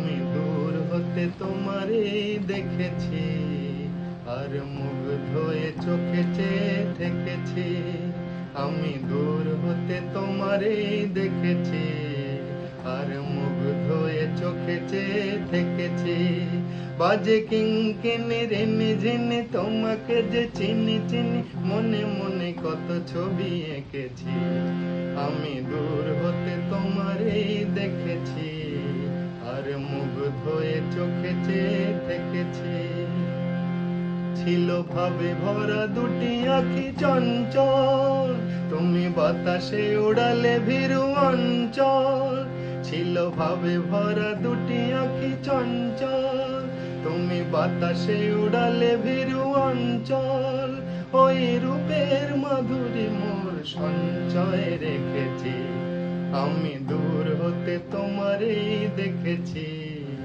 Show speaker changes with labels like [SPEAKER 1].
[SPEAKER 1] আমি দূর হতে তোমারে দেখেছি, আর মুগ্ধ হয়ে চোখে চেয়ে থেকেছি। আমি দূর হতে তোমারে দেখেছি, আর মুগ্ধ হয়ে চোখে চেয়ে থেকেছি। বাজে কিংকিনি রেনে ঝেনে তোমাকে যে চিনি চিনি, মনে মনে কত ছবি এঁকেছি। আমি দূর হতে তোমারে দেখেছি, আর মুগ্ধ হয়ে চোখে চেয়ে থেকেছি। ছিল ভাবে ভরা দুটি আঁখি চঞ্চল, তুমি বাতাসে উড়ালে ভীরু অঞ্চল। ছিল ভাবে ভরা দুটি আঁখি চঞ্চল, তুমি বাতাসে উড়ালে ভীরু অঞ্চল। ওই রূপের মাধুরী মোর সঞ্চয় রেখেছি, আমি দূর হতে তোমারে দেখেছি।